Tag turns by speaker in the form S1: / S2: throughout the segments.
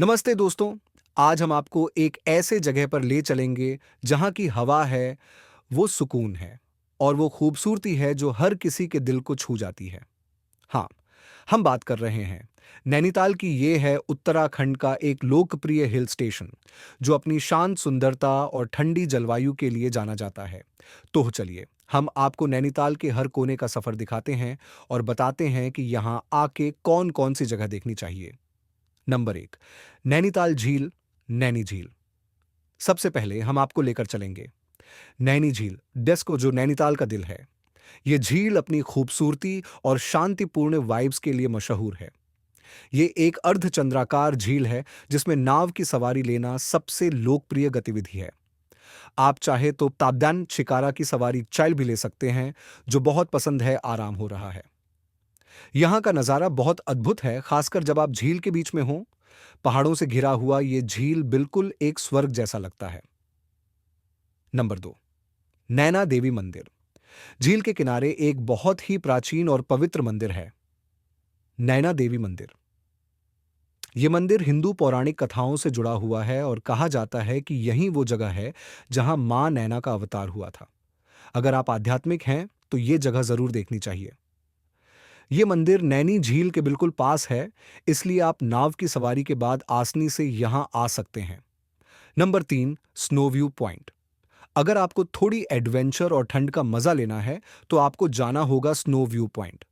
S1: नमस्ते दोस्तों। आज हम आपको एक ऐसे जगह पर ले चलेंगे जहाँ की हवा है, वो सुकून है और वो खूबसूरती है जो हर किसी के दिल को छू जाती है। हाँ, हम बात कर रहे हैं नैनीताल की। ये है उत्तराखंड का एक लोकप्रिय हिल स्टेशन जो अपनी शांत सुंदरता और ठंडी जलवायु के लिए जाना जाता है। तो चलिए, हम आपको नैनीताल के हर कोने का सफर दिखाते हैं और बताते हैं कि यहाँ आके कौन-कौन सी जगह देखनी चाहिए। नंबर 1, नैनीताल झील, नैनी झील। सबसे पहले हम आपको लेकर चलेंगे नैनी झील, डेस्को जो नैनीताल का दिल है। ये झील अपनी खूबसूरती और शांतिपूर्ण वाइब्स के लिए मशहूर है। ये एक अर्धचंद्राकार झील है जिसमें नाव की सवारी लेना सबसे लोकप्रिय गतिविधि है। आप चाहे तो ताबदान शिकारा की सवारी चाइल भी ले सकते हैं, जो बहुत पसंद है, आराम हो रहा है। यहाँ का नज़ारा बहुत अद्भुत है, खासकर जब आप झील के बीच में हों। पहाड़ों से घिरा हुआ ये झील बिल्कुल एक स्वर्ग जैसा लगता है। नंबर 2, नैना देवी मंदिर। झील के किनारे एक बहुत ही प्राचीन और पवित्र मंदिर है, नैना देवी मंदिर। ये मंदिर हिंदू पौराणिक कथाओं से जुड़ा हुआ है और कहा जाता है कि यही वो जगह है जहां मां नैना का अवतार हुआ था। अगर आप आध्यात्मिक हैं तो ये जगह जरूर देखनी चाहिए। ये मंदिर नैनी झील के बिल्कुल पास है, इसलिए आप नाव की सवारी के बाद आसानी से यहां आ सकते हैं। Number 3, snow view point. अगर आपको थोड़ी एडवेंचर और ठंड का मजा लेना है तो आपको जाना होगा स्नो व्यू पॉइंट।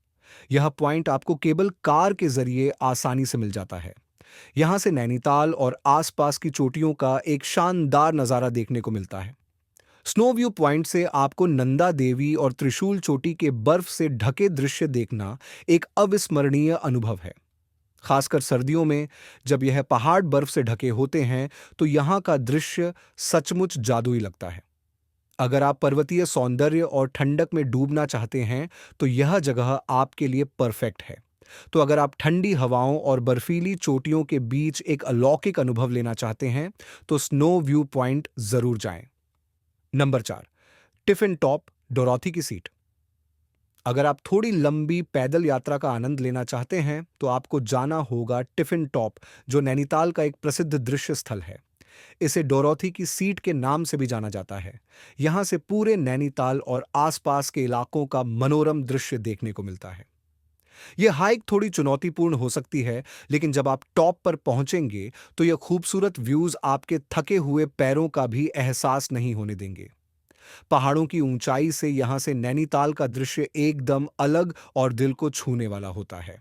S1: यह पॉइंट आपको केबल कार के जरिए आसानी से मिल जाता है। यहां से नैनीताल और आसपास की चोटियों का एक शानदार नजारा देखने को मिलता है। स्नो व्यू पॉइंट से आपको नंदा देवी और त्रिशूल चोटी के बर्फ से ढके दृश्य देखना एक अविस्मरणीय अनुभव है। खासकर सर्दियों में जब यह पहाड़ बर्फ से ढके होते हैं तो यहाँ का दृश्य सचमुच जादुई लगता है। अगर आप पर्वतीय सौंदर्य और ठंडक में डूबना चाहते हैं तो यह जगह आपके लिए परफेक्ट है। तो अगर आप ठंडी हवाओं और बर्फीली चोटियों के बीच एक अलौकिक अनुभव लेना चाहते हैं तो स्नो व्यू पॉइंट जरूर जाएं। नंबर 4, टिफिन टॉप, डोरॉथी की सीट। अगर आप थोड़ी लंबी पैदल यात्रा का आनंद लेना चाहते हैं तो आपको जाना होगा टिफिन टॉप, जो नैनीताल का एक प्रसिद्ध दृश्य स्थल है। इसे डोरॉथी की सीट के नाम से भी जाना जाता है। यहां से पूरे नैनीताल और आसपास के इलाकों का मनोरम दृश्य देखने को मिलता है। यह हाइक थोड़ी चुनौतीपूर्ण हो सकती है, लेकिन जब आप टॉप पर पहुंचेंगे तो यह खूबसूरत व्यूज आपके थके हुए पैरों का भी एहसास नहीं होने देंगे। पहाड़ों की ऊंचाई से यहां से नैनीताल का दृश्य एकदम अलग और दिल को छूने वाला होता है।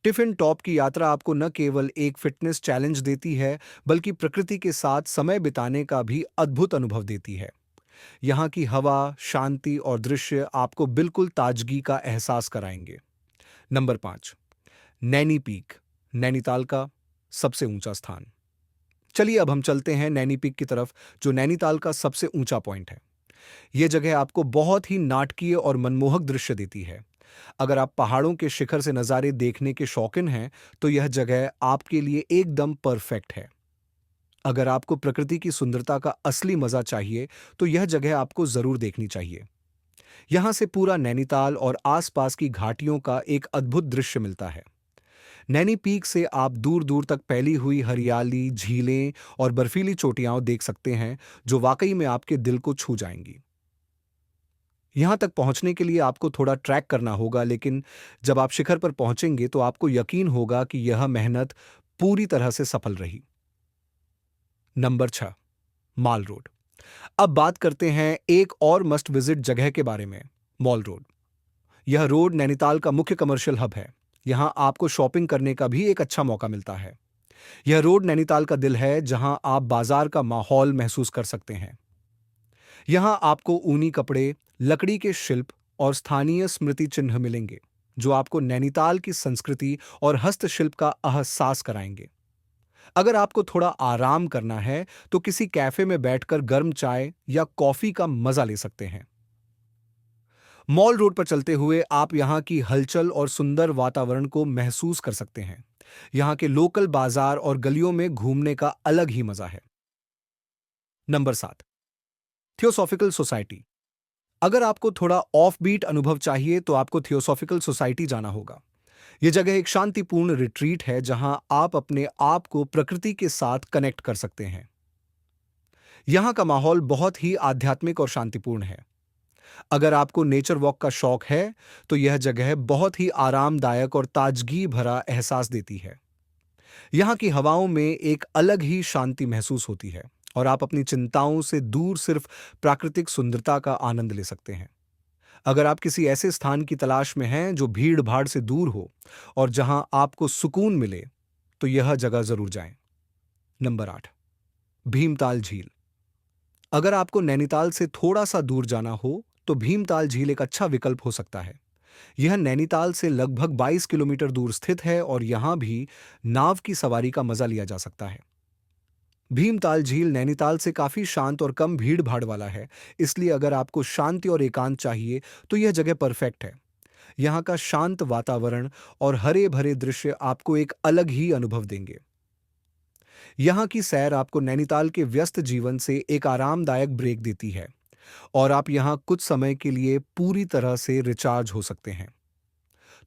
S1: टिफिन टॉप की यात्रा आपको न केवल एक फिटनेस चैलेंज देती है, बल्कि प्रकृति के साथ समय बिताने का भी अद्भुत अनुभव देती है। यहाँ की हवा, शांति और दृश्य आपको बिल्कुल ताजगी का एहसास कराएंगे। नंबर 5, नैनी पीक, नैनीताल का सबसे ऊंचा स्थान। चलिए अब हम चलते हैं नैनी पीक की तरफ, जो नैनीताल का सबसे ऊंचा पॉइंट है। यह जगह आपको बहुत ही नाटकीय और मनमोहक दृश्य देती है। अगर आप पहाड़ों के शिखर से नज़ारे देखने के शौकीन हैं तो यह जगह आपके लिए एकदम परफेक्ट है। अगर आपको प्रकृति की सुंदरता का असली मजा चाहिए तो यह जगह आपको जरूर देखनी चाहिए। यहां से पूरा नैनीताल और आसपास की घाटियों का एक अद्भुत दृश्य मिलता है। नैनी पीक से आप दूर दूर तक फैली हुई हरियाली, झीलें और बर्फीली चोटियां देख सकते हैं, जो वाकई में आपके दिल को छू जाएंगी। यहां तक पहुंचने के लिए आपको थोड़ा ट्रैक करना होगा, लेकिन जब आप शिखर पर पहुंचेंगे तो आपको यकीन होगा कि यह मेहनत पूरी तरह से सफल रही। नंबर 6, माल रोड। अब बात करते हैं एक और मस्ट विजिट जगह के बारे में, मॉल रोड। यह रोड नैनीताल का मुख्य कमर्शियल हब है। यहां आपको शॉपिंग करने का भी एक अच्छा मौका मिलता है। यह रोड नैनीताल का दिल है, जहां आप बाजार का माहौल महसूस कर सकते हैं। यहां आपको ऊनी कपड़े, लकड़ी के शिल्प और स्थानीय स्मृति चिन्ह मिलेंगे, जो आपको नैनीताल की संस्कृति और हस्तशिल्प का एहसास कराएंगे। अगर आपको थोड़ा आराम करना है तो किसी कैफे में बैठकर गर्म चाय या कॉफी का मजा ले सकते हैं। मॉल रोड पर चलते हुए आप यहां की हलचल और सुंदर वातावरण को महसूस कर सकते हैं। यहां के लोकल बाजार और गलियों में घूमने का अलग ही मजा है। Number 7, theosophical society. अगर आपको थोड़ा ऑफ बीट अनुभव चाहिए तो आपको थियोसॉफिकल सोसाइटी जाना होगा। ये जगह एक शांतिपूर्ण रिट्रीट है जहां आप अपने आप को प्रकृति के साथ कनेक्ट कर सकते हैं। यहाँ का माहौल बहुत ही आध्यात्मिक और शांतिपूर्ण है। अगर आपको नेचर वॉक का शौक है, तो यह जगह बहुत ही आरामदायक और ताजगी भरा एहसास देती है। यहाँ की हवाओं में एक अलग ही शांति महसूस होती है और आप अपनी चिंताओं से दूर सिर्फ प्राकृतिक सुंदरता का आनंद ले सकते हैं। अगर आप किसी ऐसे स्थान की तलाश में हैं जो भीड़ भाड़ से दूर हो और जहां आपको सुकून मिले, तो यह जगह जरूर जाएं। नंबर 8, भीमताल झील। अगर आपको नैनीताल से थोड़ा सा दूर जाना हो, तो भीमताल झील एक अच्छा विकल्प हो सकता है। यह नैनीताल से लगभग 22 किलोमीटर दूर स्थित है और यहाँ भी नाव की सवारी का मजा लिया जा सकता है। भीमताल झील नैनीताल से काफी शांत और कम भीड़ भाड़ वाला है, इसलिए अगर आपको शांति और एकांत चाहिए, तो यह जगह परफेक्ट है। यहाँ का शांत वातावरण और हरे भरे दृश्य आपको एक अलग ही अनुभव देंगे। यहाँ की सैर आपको नैनीताल के व्यस्त जीवन से एक आरामदायक ब्रेक देती है और आप यहाँ कुछ समय के लिए पूरी तरह से रिचार्ज हो सकते हैं।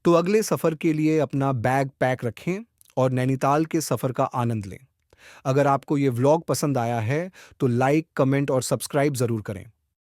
S1: तो अगले सफर के लिए अपना बैग पैक रखें और नैनीताल के सफर का आनंद लें। अगर आपको ये व्लॉग पसंद आया है, तो लाइक, कमेंट और सब्सक्राइब जरूर करें।